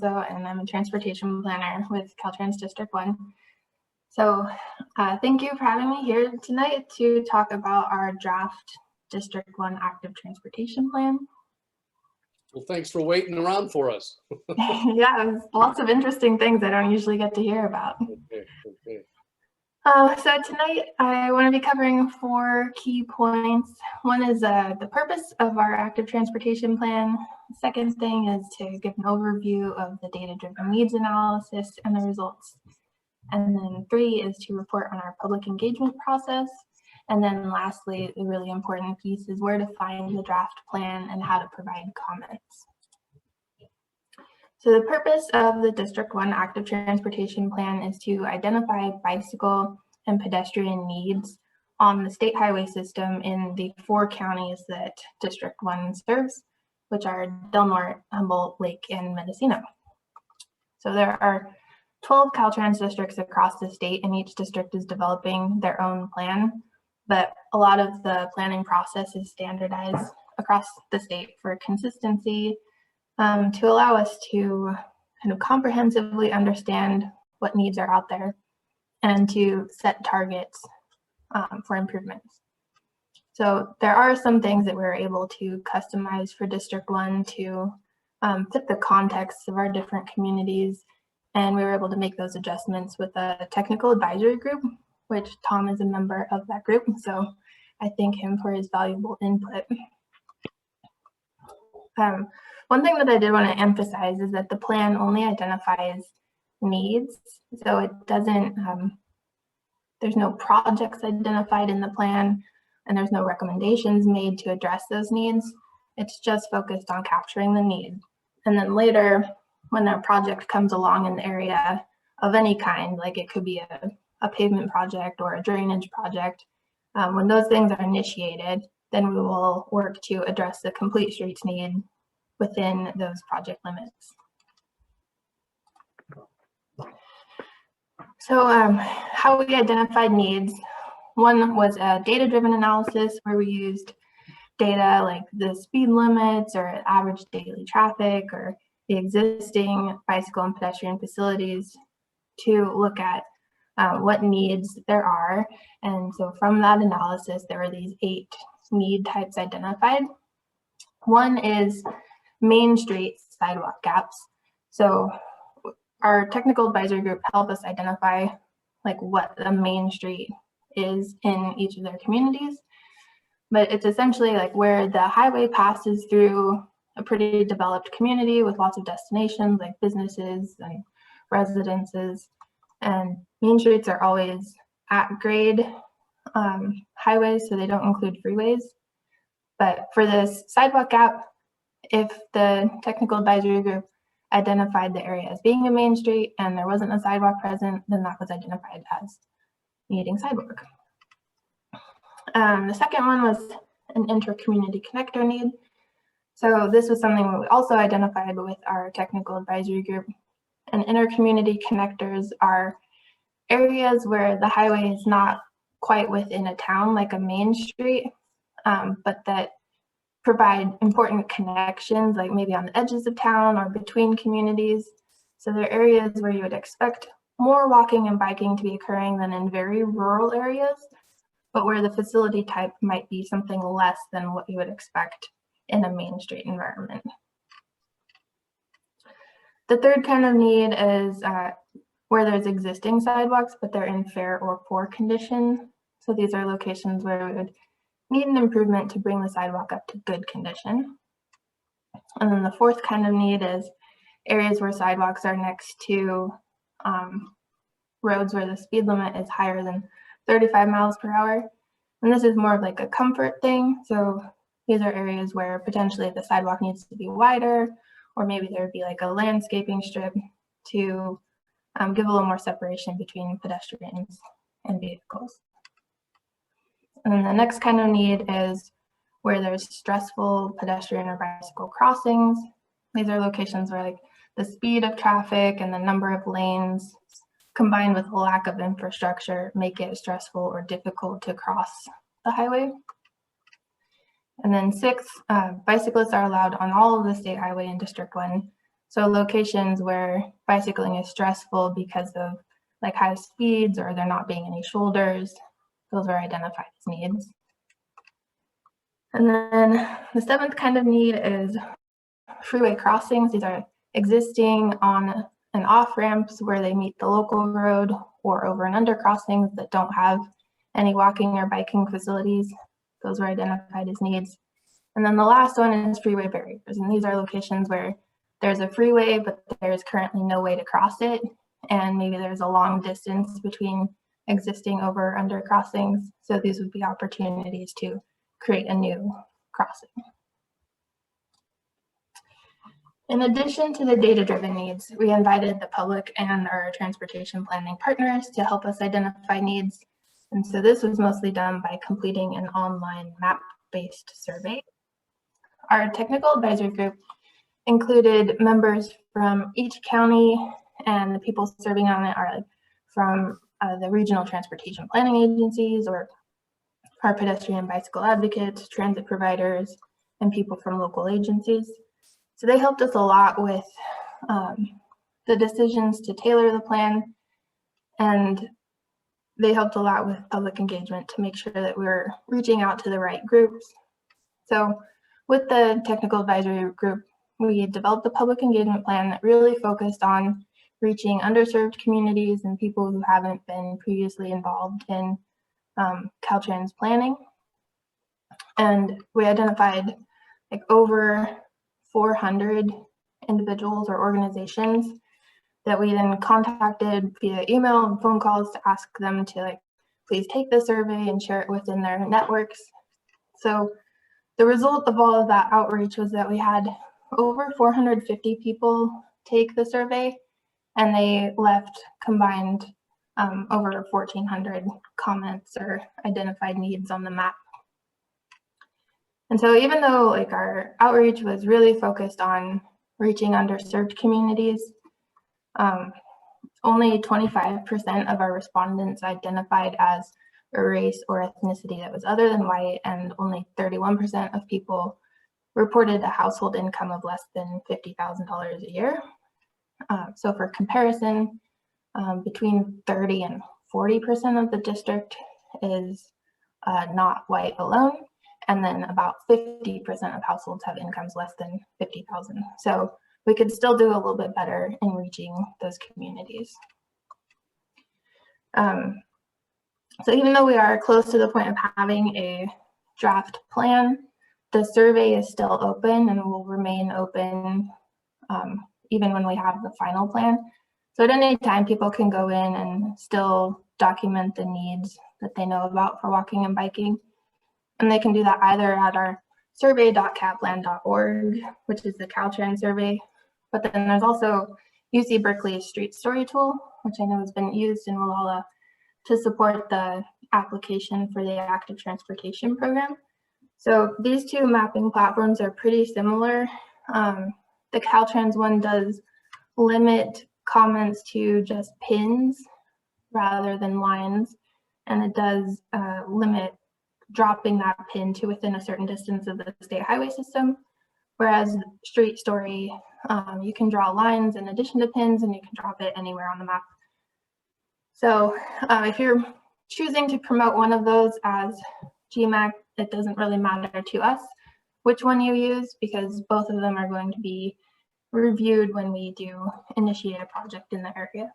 Kelso, and I'm a transportation planner with Caltrans District 1. So thank you for having me here tonight to talk about our draft District 1 active transportation plan. Well, thanks for waiting around for us. Yeah, lots of interesting things I don't usually get to hear about. Okay. So tonight I want to be covering 4 key points. One is the purpose of our active transportation plan. The second thing is to give an overview of the data-driven needs analysis and the results. And then 3 is to report on our public engagement process. And then lastly, the really important piece is where to find the draft plan and how to provide comments. So the purpose of the District 1 active transportation plan is to identify bicycle and pedestrian needs on the state highway system in the 4 counties that District 1 serves, which are Del Norte, Humboldt, Lake, and Mendocino. So there are 12 Caltrans districts across the state, and each district is developing their own plan, but a lot of the planning process is standardized across the state for consistency, to allow us to kind of comprehensively understand what needs are out there and to set targets for improvements. So there are some things that we're able to customize for District 1 to fit the context of our different communities, and we were able to make those adjustments with a technical advisory group, which Tom is a member of that group, so I thank him for his valuable input. One thing that I did want to emphasize is that the plan only identifies needs, so it doesn't, there's no projects identified in the plan, and there's no recommendations made to address those needs. It's just focused on capturing the need. And then later, when a project comes along in the area of any kind, like it could be a pavement project or a drainage project, when those things are initiated, then we will work to address the complete streets need within those project limits. So how we identified needs. One was a data-driven analysis where we used data like the speed limits or average daily traffic or the existing bicycle and pedestrian facilities to look at what needs there are. And so from that analysis, there were these 8 need types identified. One is Main Street sidewalk gaps. So our technical advisory group helped us identify like what the main street is in each of their communities. But it's essentially like where the highway passes through a pretty developed community with lots of destinations like businesses and residences. And main streets are always at grade highways, so they don't include freeways. But for this sidewalk gap, if the technical advisory group identified the area as being a main street and there wasn't a sidewalk present, then that was identified as needing sidewalk. The second one was an inter-community connector need. So this was something we also identified with our technical advisory group. And inter-community connectors are areas where the highway is not quite within a town like a main street, but that provide important connections, like maybe on the edges of town or between communities. So they're areas where you would expect more walking and biking to be occurring than in very rural areas, but where the facility type might be something less than what you would expect in a main street environment. The third kind of need is where there's existing sidewalks, but they're in fair or poor condition. So these are locations where we would need an improvement to bring the sidewalk up to good condition. And then the fourth kind of need is areas where sidewalks are next to roads where the speed limit is higher than 35 miles per hour. And this is more of like a comfort thing. So these are areas where potentially the sidewalk needs to be wider, or maybe there would be like a landscaping strip to give a little more separation between pedestrians and vehicles. And then the next kind of need is where there's stressful pedestrian or bicycle crossings. These are locations where like the speed of traffic and the number of lanes combined with a lack of infrastructure make it stressful or difficult to cross the highway. And then 6, bicyclists are allowed on all of the state highway in District 1. So locations where bicycling is stressful because of like high speeds or there not being any shoulders, those are identified as needs. And then the seventh kind of need is freeway crossings. These are existing on and off ramps where they meet the local road or over and under crossings that don't have any walking or biking facilities. Those were identified as needs. And then the last one is freeway barriers. And these are locations where there's a freeway, but there's currently no way to cross it. And maybe there's a long distance between existing over or under crossings. So these would be opportunities to create a new crossing. In addition to the data-driven needs, we invited the public and our transportation planning partners to help us identify needs. And so this was mostly done by completing an online map-based survey. Our technical advisory group included members from each county, and the people serving on it are from the regional transportation planning agencies or our pedestrian bicycle advocates, transit providers, and people from local agencies. So they helped us a lot with the decisions to tailor the plan, and they helped a lot with public engagement to make sure that we were reaching out to the right groups. So with the technical advisory group, we developed a public engagement plan that really focused on reaching underserved communities and people who haven't been previously involved in Caltrans planning. And we identified like over 400 individuals or organizations that we then contacted via email and phone calls to ask them to please take the survey and share it within their networks. So the result of all of that outreach was that we had over 450 people take the survey, and they left combined over 1,400 comments or identified needs on the map. And so even though our outreach was really focused on reaching underserved communities, only 25% of our respondents identified as a race or ethnicity that was other than white, and only 31% of people reported a household income of less than $50,000 a year. So for comparison, between 30 and 40% of the district is not white alone, and then about 50% of households have incomes less than $50,000. So we could still do a little bit better in reaching those communities. So even though we are close to the point of having a draft plan, the survey is still open and will remain open even when we have the final plan. So at any time, people can go in and still document the needs that they know about for walking and biking. And they can do that either at our survey.caplan.org, which is the Caltrans survey. But then there's also UC Berkeley's Street Story tool, which I know has been used in Gualala to support the application for the active transportation program. So these two mapping platforms are pretty similar. The Caltrans one does limit comments to just pins rather than lines, and it does limit dropping that pin to within a certain distance of the state highway system, whereas Street Story, you can draw lines in addition to pins, and you can drop it anywhere on the map. So if you're choosing to promote one of those as GMAC, it doesn't really matter to us which one you use, because both of them are going to be reviewed when we do initiate a project in the area.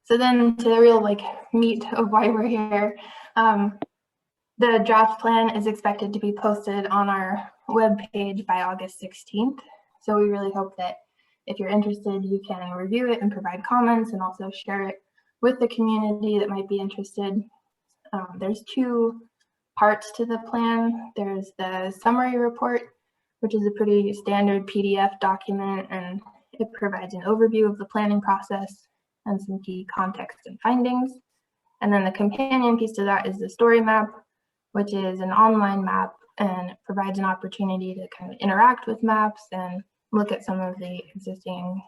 So then to the real meat of why we're here, the draft plan is expected to be posted on our webpage by August 16th. So we really hope that if you're interested, you can review it and provide comments, and also share it with the community that might be interested. There's two parts to the plan. There's the summary report, which is a pretty standard PDF document, and it provides an overview of the planning process and some key context and findings. And then the companion piece to that is the story map, which is an online map, and it provides an opportunity to kind of interact with maps and look at some of the existing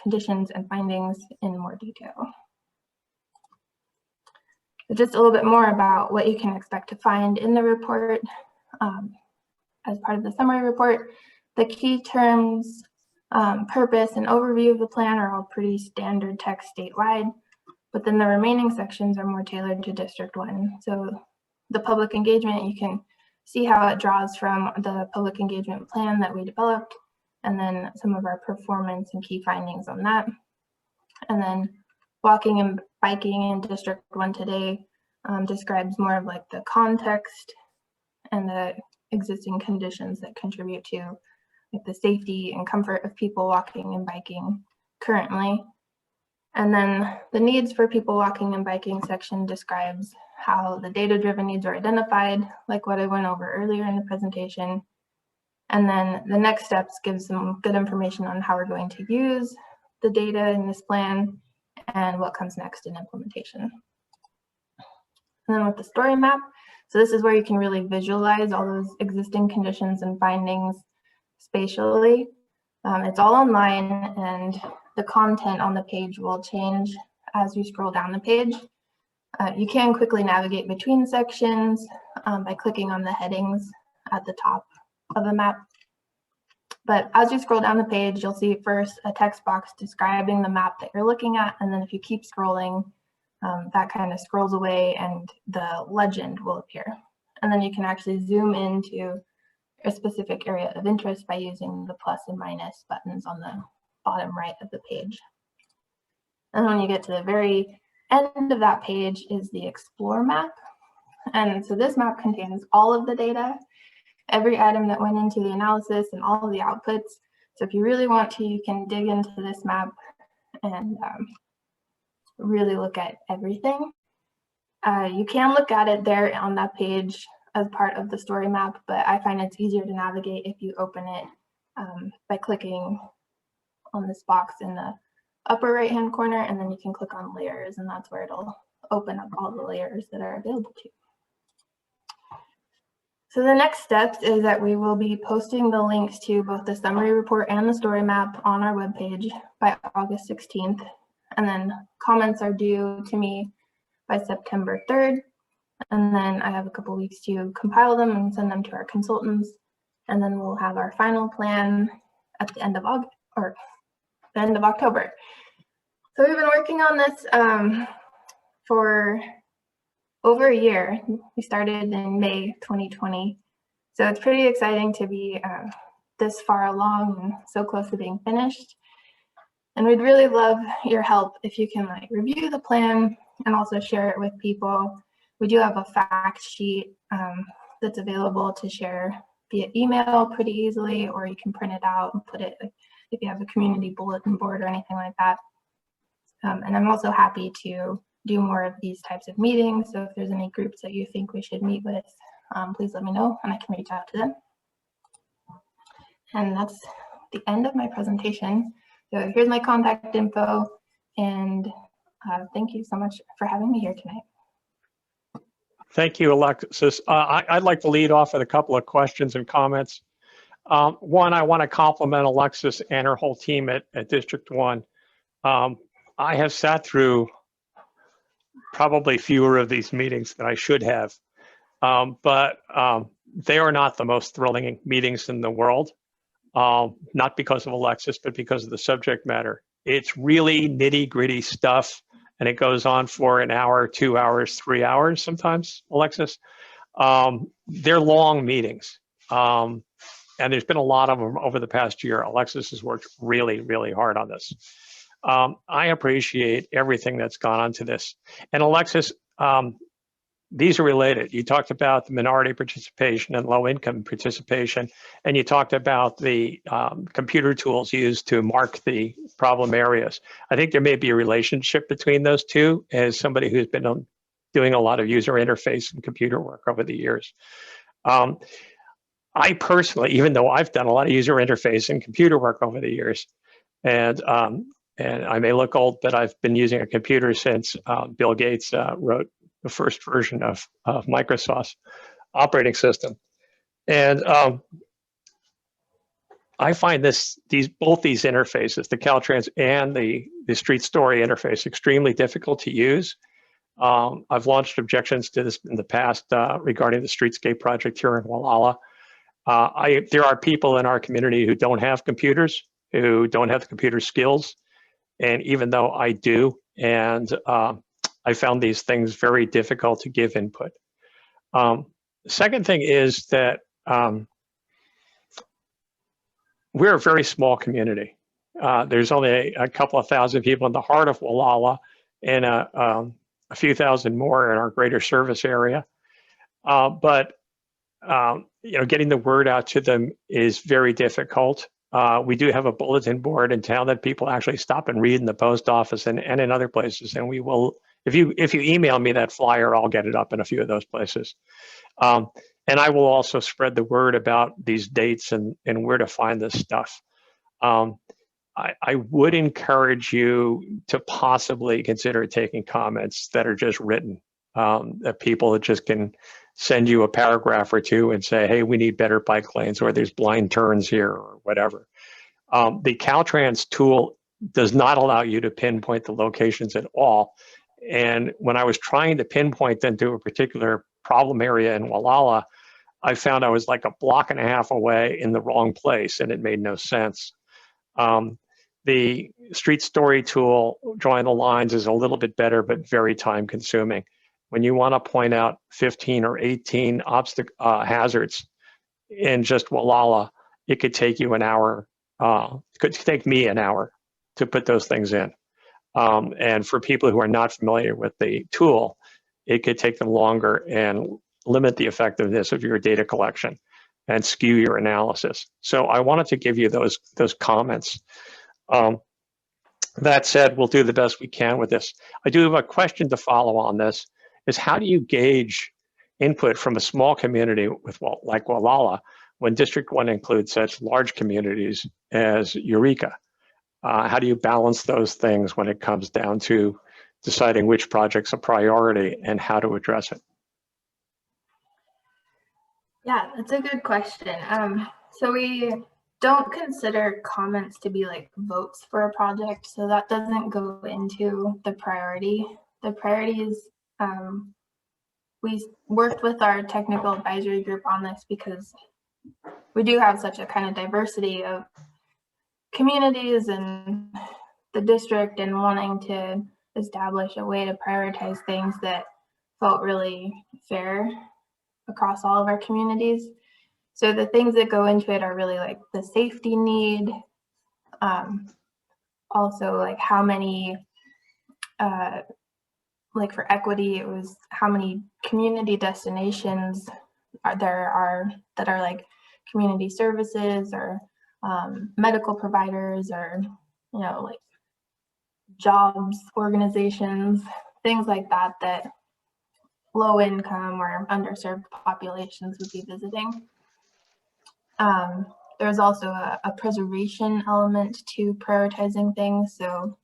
conditions and findings in more detail. So just a little bit more about what you can expect to find in the report. as part of the summary report. The key terms, purpose, and overview of the plan are all pretty standard text statewide, but then the remaining sections are more tailored to District 1. So the public engagement, you can see how it draws from the public engagement plan that we developed, and then some of our performance and key findings on that. And then walking and biking in District 1 today describes more of like the context and the existing conditions that contribute to like the safety and comfort of people walking and biking currently. And then the needs for people walking and biking section describes how the data-driven needs are identified, like what I went over earlier in the presentation. And then the next steps gives some good information on how we're going to use the data in this plan and what comes next in implementation. And then with the story map, so this is where you can really visualize all those existing conditions and findings spatially. It's all online, and the content on the page will change as you scroll down the page. You can quickly navigate between sections by clicking on the headings at the top of the map. But as you scroll down the page, you'll see first a text box describing the map that you're looking at, and then if you keep scrolling, that kind of scrolls away and the legend will appear. And then you can actually zoom into a specific area of interest by using the plus and minus buttons on the bottom right of the page. And when you get to the very end of that page is the Explore map. And so this map contains all of the data, every item that went into the analysis and all of the outputs. So if you really want to, you can dig into this map and really look at everything. You can look at it there on that page as part of the story map, but I find it's easier to navigate if you open it by clicking on this box in the upper right hand corner, and then you can click on layers, and that's where it'll open up all the layers that are available to you. So the next steps is that we will be posting the links to both the summary report and the story map on our webpage by August 16th. And then comments are due to me by September 3rd. And then I have a couple weeks to compile them and send them to our consultants. And then we'll have our final plan at the end of August, or the end of October. So we've been working on this for over a year. We started in May 2020. So it's pretty exciting to be this far along and so close to being finished. And we'd really love your help if you can review the plan and also share it with people. We do have a fact sheet that's available to share via email pretty easily, or you can print it out and put it if you have a community bulletin board or anything like that. And I'm also happy to do more of these types of meetings. So if there's any groups that you think we should meet with, please let me know and I can reach out to them. And that's the end of my presentation. So here's my contact info, and thank you so much for having me here tonight. Thank you, Alexis. I'd like to lead off with a couple of questions and comments. One, I want to compliment Alexis and her whole team at District 1. I have sat through probably fewer of these meetings than I should have, but they are not the most thrilling meetings in the world, not because of Alexis, but because of the subject matter. It's really nitty-gritty stuff, and it goes on for an hour, 2 hours, 3 hours sometimes, Alexis. They're long meetings, and there's been a lot of them over the past year. Alexis has worked really, really hard on this. I appreciate everything that's gone onto this. And Alexis, these are related. You talked about the minority participation and low-income participation, and you talked about the computer tools used to mark the problem areas. I think there may be a relationship between those two, as somebody who's been doing a lot of user interface and computer work over the years. I personally, even though I've done a lot of user interface and computer work over the years, and I may look old, but I've been using a computer since Bill Gates wrote the first version of Microsoft's operating system. And I find both these interfaces, the Caltrans and the Street Story interface, extremely difficult to use. I've launched objections to this in the past regarding the Streetscape project here in Gualala. There are people in our community who don't have computers, who don't have the computer skills. And even though I do, and I found these things very difficult to give input. The second thing is that we're a very small community. There's only a couple of thousand people in the heart of Gualala and a few thousand more in our greater service area. But getting the word out to them is very difficult. We do have a bulletin board in town that people actually stop and read in the post office and in other places. And we will, if you email me that flyer, I'll get it up in a few of those places. And I will also spread the word about these dates and where to find this stuff. I would encourage you to possibly consider taking comments that are just written, that people just can send you a paragraph or two and say, hey, we need better bike lanes, or there's blind turns here, or whatever. The Caltrans tool does not allow you to pinpoint the locations at all. And when I was trying to pinpoint them to a particular problem area in Gualala, I found I was like a block and a half away in the wrong place, and it made no sense. The street story tool, drawing the lines, is a little bit better, but very time consuming. When you want to point out 15 or 18 hazards in just Gualala, it could take you an hour. It could take me an hour to put those things in. And for people who are not familiar with the tool, it could take them longer and limit the effectiveness of your data collection and skew your analysis. So I wanted to give you those comments. That said, we'll do the best we can with this. I do have a question to follow on this, is how do you gauge input from a small community like Gualala when District 1 includes such large communities as Eureka? How do you balance those things when it comes down to deciding which project's a priority and how to address it? Yeah, that's a good question. So we don't consider comments to be like votes for a project, so that doesn't go into the priority. The priorities, we worked with our technical advisory group on this because we do have such a kind of diversity of communities in the district, and wanting to establish a way to prioritize things that felt really fair across all of our communities. So the things that go into it are really like the safety need, also like how many, like for equity, it was how many community destinations there are that are like community services or medical providers, or like jobs organizations, things like that, that low income or underserved populations would be visiting. There's also a preservation element to prioritizing things. So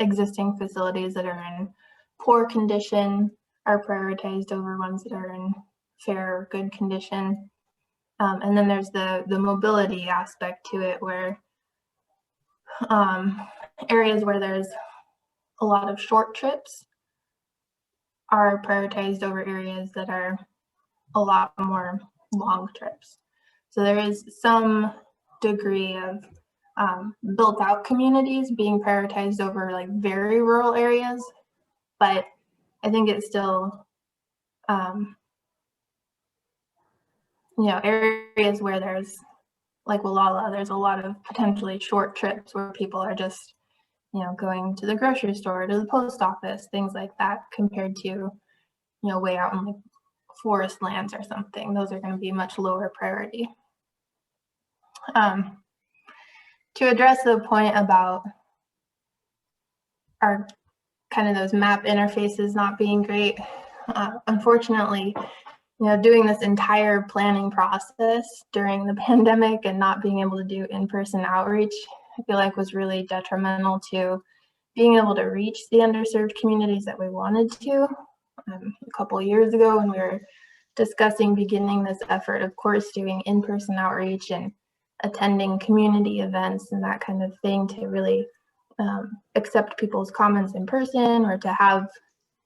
existing facilities that are in poor condition are prioritized over ones that are in fair or good condition. And then there's the mobility aspect to it, where areas where there's a lot of short trips are prioritized over areas that are a lot more long trips. So there is some degree of built out communities being prioritized over like very rural areas, but I think it's still areas where there's like Gualala, there's a lot of potentially short trips where people are just going to the grocery store, to the post office, things like that, compared to way out in like forest lands or something. Those are going to be much lower priority. To address the point about our kind of those map interfaces not being great, unfortunately, doing this entire planning process during the pandemic and not being able to do in-person outreach, I feel like was really detrimental to being able to reach the underserved communities that we wanted to. A couple of years ago, when we were discussing beginning this effort, of course, doing in-person outreach and attending community events and that kind of thing to really accept people's comments in person, or to have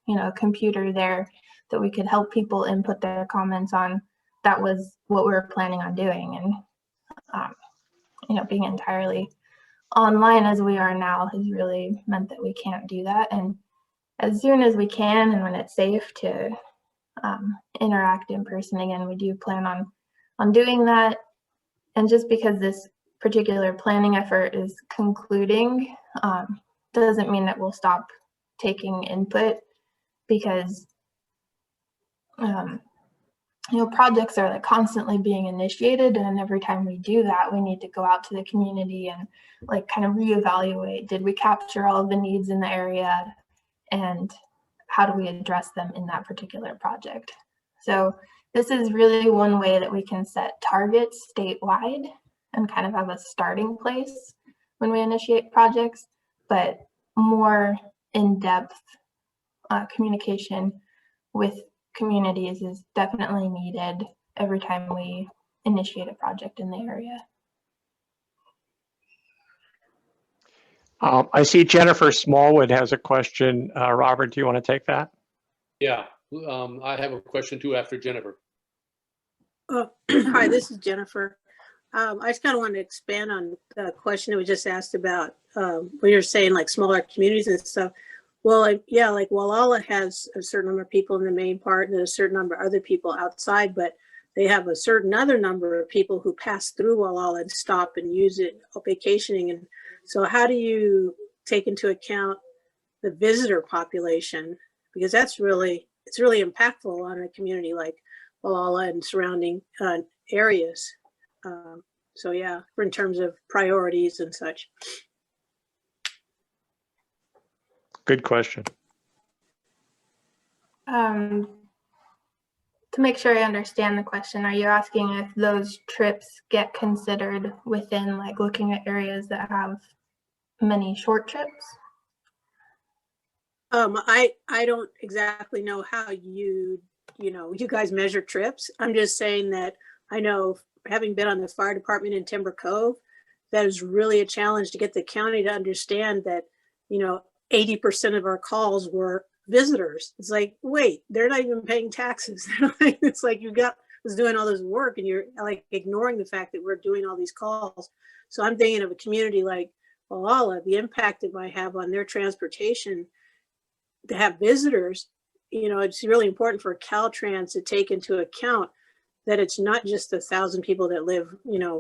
a computer there that we could help people input their comments on, that was what we were planning on doing. And, being entirely online as we are now has really meant that we can't do that. And as soon as we can and when it's safe to interact in person again, we do plan on doing that. And just because this particular planning effort is concluding doesn't mean that we'll stop taking input, because projects are like constantly being initiated, and every time we do that, we need to go out to the community and like kind of reevaluate, did we capture all of the needs in the area, and how do we address them in that particular project? So this is really one way that we can set targets statewide and kind of have a starting place when we initiate projects, but more in-depth communication with communities is definitely needed every time we initiate a project in the area. I see Jennifer Smallwood has a question. Robert, do you want to take that? Yeah, I have a question too after Jennifer. Hi, this is Jennifer. I just kind of wanted to expand on the question that was just asked about when you're saying like smaller communities and stuff. Well, like Gualala has a certain number of people in the main part and a certain number of other people outside, but they have a certain other number of people who pass through Gualala and stop and use it vacationing. And so how do you take into account the visitor population? Because it's really impactful on a community like Gualala and surrounding areas. So yeah, in terms of priorities and such. Good question. To make sure I understand the question, are you asking if those trips get considered within like looking at areas that have many short trips? I don't exactly know how you guys measure trips. I'm just saying that I know, having been on the fire department in Timber Cove, that is really a challenge to get the county to understand that, 80% of our calls were visitors. It's like, wait, they're not even paying taxes. It's like was doing all this work and you're like ignoring the fact that we're doing all these calls. So I'm thinking of a community like Gualala, the impact it might have on their transportation to have visitors. It's really important for Caltrans to take into account that it's not just the 1,000 people that live,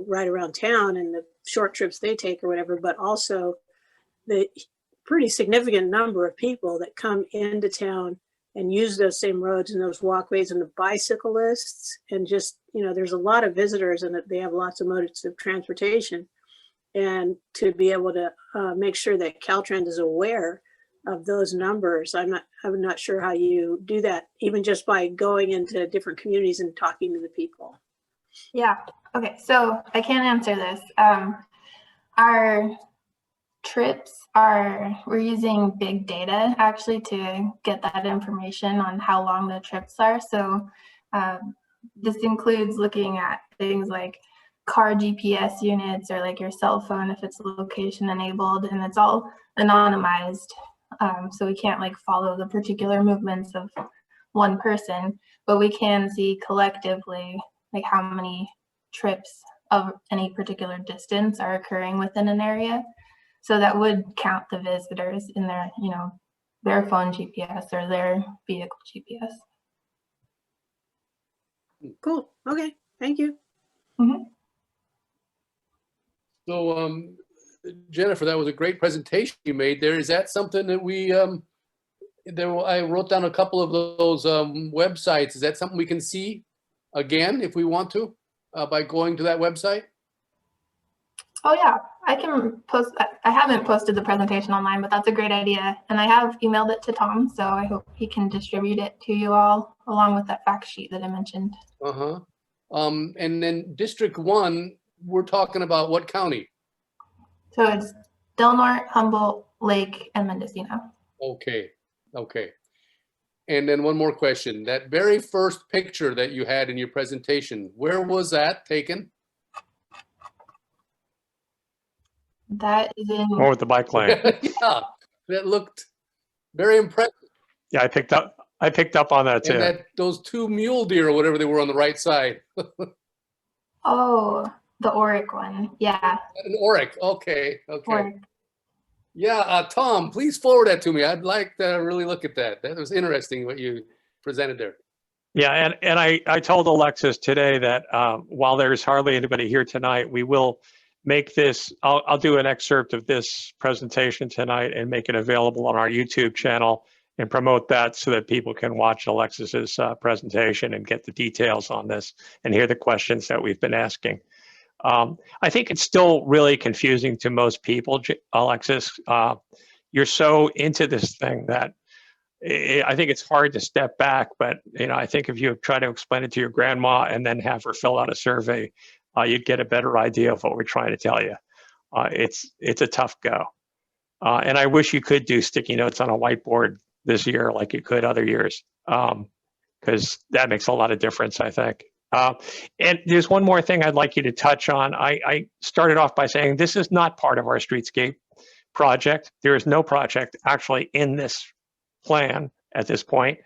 right around town and the short trips they take or whatever, but also the pretty significant number of people that come into town and use those same roads and those walkways, and the bicyclists, and just, there's a lot of visitors and they have lots of modes of transportation. And to be able to make sure that Caltrans is aware of those numbers, I'm not sure how you do that, even just by going into different communities and talking to the people. Yeah, okay, so I can answer this. Our trips we're using big data actually to get that information on how long the trips are. So this includes looking at things like car GPS units or like your cell phone if it's location enabled, and it's all anonymized. So we can't like follow the particular movements of one person, but we can see collectively like how many trips of any particular distance are occurring within an area. So that would count the visitors in their, their phone GPS or their vehicle GPS. Cool. Okay. Thank you. Mm-hmm. So, Jennifer, that was a great presentation you made there. Is that something that I wrote down a couple of those websites. Is that something we can see again if we want to by going to that website? Oh yeah, I can post. I haven't posted the presentation online, but that's a great idea. And I have emailed it to Tom, so I hope he can distribute it to you all along with that fact sheet that I mentioned. Uh-huh. And then District 1, we're talking about what county? So it's Del Norte, Humboldt, Lake, and Mendocino. Okay. And then one more question. That very first picture that you had in your presentation, where was that taken? That is in. Or with the bike lane. Yeah, that looked very impressive. Yeah, I picked I picked up on that too. And those 2 mule deer or whatever they were on the right side. Oh, the Oric one. Yeah. An Oric. Okay. Oric. Yeah, Tom, please forward that to me. I'd like to really look at that. That was interesting what you presented there. Yeah, and I told Alexis today that while there's hardly anybody here tonight, we will make this, I'll do an excerpt of this presentation tonight and make it available on our YouTube channel and promote that so that people can watch Alexis's presentation and get the details on this and hear the questions that we've been asking. I think it's still really confusing to most people, Alexis. You're so into this thing that I think it's hard to step back, but I think if you try to explain it to your grandma and then have her fill out a survey, you'd get a better idea of what we're trying to tell you. It's a tough go. And I wish you could do sticky notes on a whiteboard this year like you could other years, because that makes a lot of difference, I think. And there's one more thing I'd like you to touch on. I started off by saying this is not part of our streetscape project. There is no project actually in this plan at this point.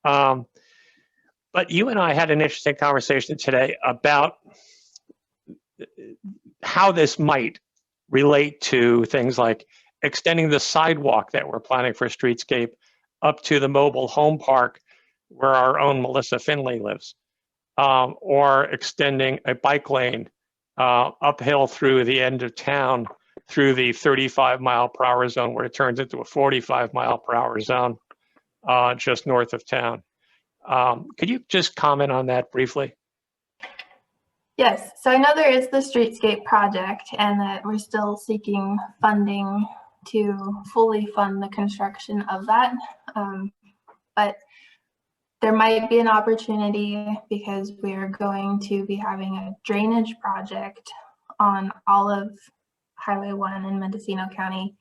But you and I had an interesting conversation today about how this might relate to things like extending the sidewalk that we're planning for streetscape up to the mobile home park where our own Melissa Finley lives, or extending a bike lane uphill through the end of town through the 35-mile-per-hour zone where it turns into a 45-mile-per-hour zone just north of town. Could you just comment on that briefly? Yes, so I know there is the streetscape project and that we're still seeking funding to fully fund the construction of that. But there might be an opportunity because we're going to be having a drainage project on all of Highway 1 in Mendocino County.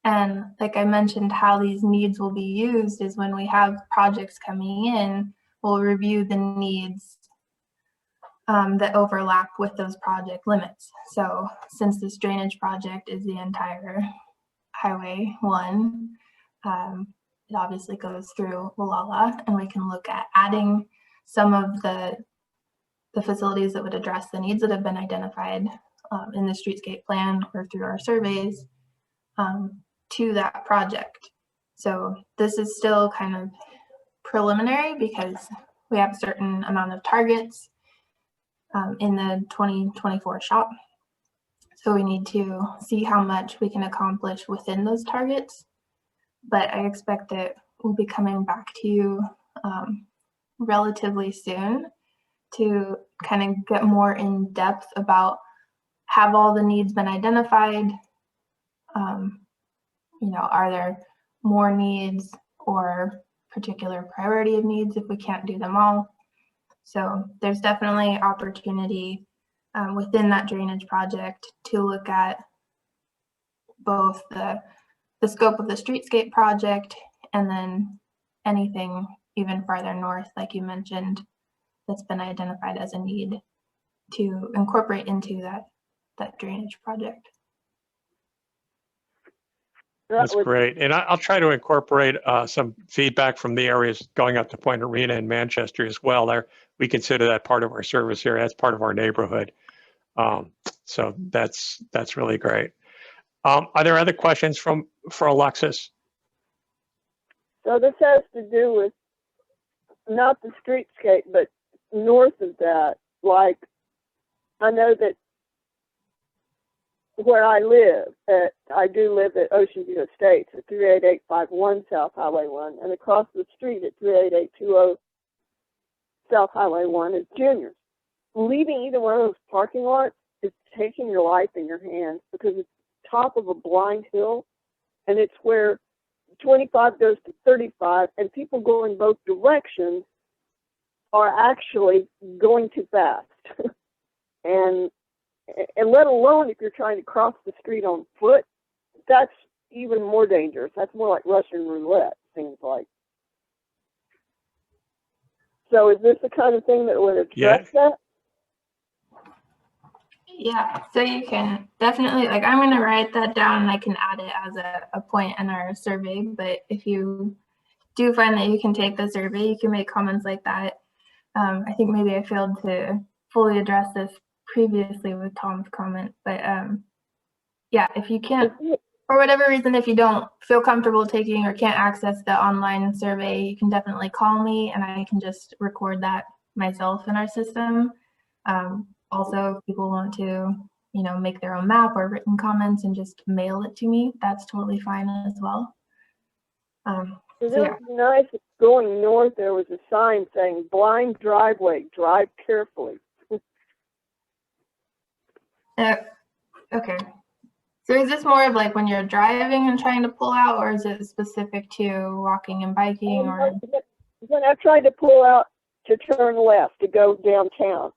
And like I mentioned, how these needs will be used is when we have projects coming in, we'll review the needs that overlap with those project limits. So since this drainage project is the entire Highway 1, it obviously goes through Gualala, and we can look at adding some of the facilities that would address the needs that have been identified in the streetscape plan or through our surveys to that project. So this is still kind of preliminary because we have a certain amount of targets in the 2024 shop. So we need to see how much we can accomplish within those targets. But I expect that we'll be coming back to you relatively soon to kind of get more in depth about have all the needs been identified? Are there more needs or particular priority of needs if we can't do them all? So there's definitely opportunity within that drainage project to look at both the scope of the streetscape project and then anything even farther north, like you mentioned, that's been identified as a need to incorporate into that drainage project. That's great. And I'll try to incorporate some feedback from the areas going up to Point Arena in Manchester as well. There, we consider that part of our service area. That's part of our neighborhood. So that's really great. Are there other questions for Alexis? So this has to do with not the streetscape, but north of that. Like, I know that where I live, I do live at Ocean View Estates at 38851 South Highway 1, and across the street at 38820 South Highway 1 is Junior's. Leaving either one of those parking lots is taking your life in your hands because it's top of a blind hill, and it's where 25 goes to 35, and people going both directions are actually going too fast. and let alone if you're trying to cross the street on foot, that's even more dangerous. That's more like Russian roulette, seems like. So is this the kind of thing that would address that? Yeah, so you can definitely, I'm going to write that down and I can add it as a point in our survey. But if you do find that you can take the survey, you can make comments like that. I think maybe I failed to fully address this previously with Tom's comment, but yeah, if you can't, for whatever reason, if you don't feel comfortable taking or can't access the online survey, you can definitely call me and I can just record that myself in our system. Also, if people want to, you know, make their own map or written comments and just mail it to me, that's totally fine as well. So yeah. Nice. Going north, there was a sign saying "Blind driveway, drive carefully." Okay. So is this more of like when you're driving and trying to pull out, or is it specific to walking and biking? Or when I tried to pull out to turn left to go downtown,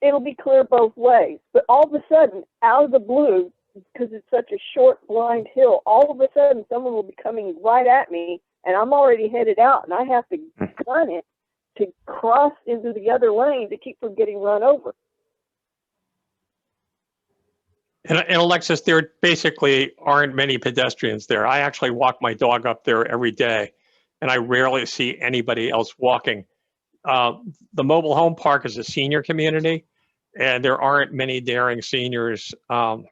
it'll be clear both ways. But all of a sudden, out of the blue, because it's such a short, blind hill, all of a sudden someone will be coming right at me, and I'm already headed out, and I have to gun it to cross into the other lane to keep from getting run over. And Alexis, there basically aren't many pedestrians there. I actually walk my dog up there every day, and I rarely see anybody else walking. The mobile home park is a senior community, and there aren't many daring seniors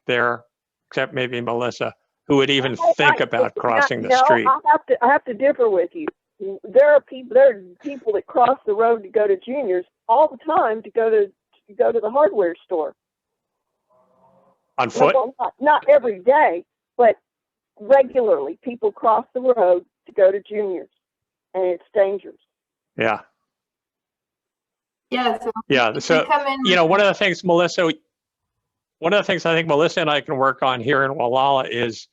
there, except maybe Melissa, who would even think about crossing the street. I have to differ with you. There are people that cross the road to go to Juniors all the time to go to the hardware store. On foot? Well, not every day, but regularly. People cross the road to go to Juniors, and it's dangerous. Yeah. yeah, so Yeah. So, come in you know, one of the things I think Melissa and I can work on here in Gualala is,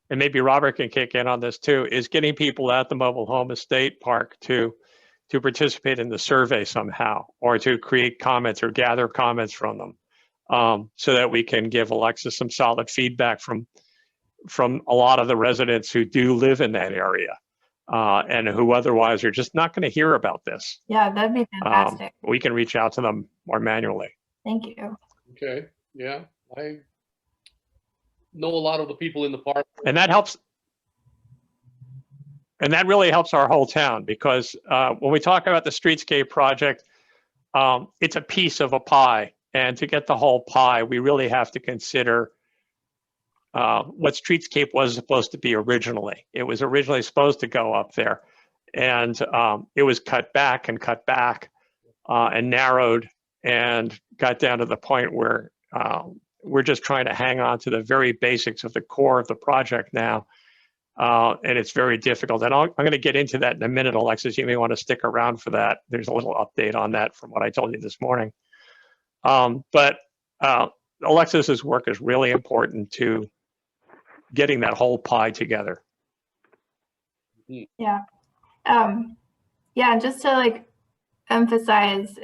and maybe Robert can kick in on this too, is getting people at the mobile home estate park to participate in the survey somehow, or to create comments or gather comments from them. So that we can give Alexis some solid feedback from a lot of the residents who do live in that area, and who otherwise are just not going to hear about this. Yeah, that'd be fantastic. We can reach out to them more manually. Thank you. Okay, yeah, I know a lot of the people in the park. And that helps. And that really helps our whole town, because when we talk about the streetscape project, it's a piece of a pie. And to get the whole pie, we really have to consider what streetscape was supposed to be originally. It was originally supposed to go up there, and it was cut back and narrowed, and got down to the point where we're just trying to hang on to the very basics of the core of the project now. And it's very difficult. And I'm going to get into that in a minute, Alexis. You may want to stick around for that. There's a little update on that from what I told you this morning. But Alexis's work is really important to getting that whole pie together. Yeah. Yeah, just to like emphasize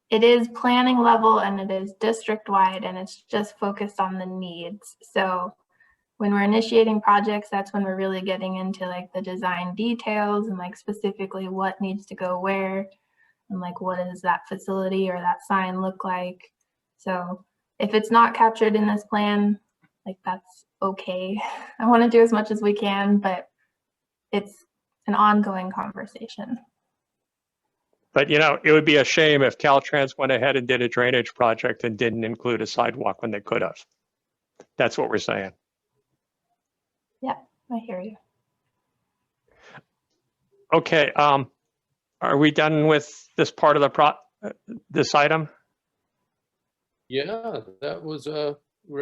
it is planning level and it is district wide, and it's just focused on the needs. So when we're initiating projects, that's when we're really getting into like the design details and like specifically what needs to go where, and like what does that facility or that sign look like. So if it's not captured in this plan, like that's okay. I want to do as much as we can, but it's an ongoing conversation. But you know, it would be a shame if Caltrans went ahead and did a drainage project and didn't include a sidewalk when they could have. That's what we're saying. Yeah, I hear you. Okay, are we done with this part of the this item? Yeah, that was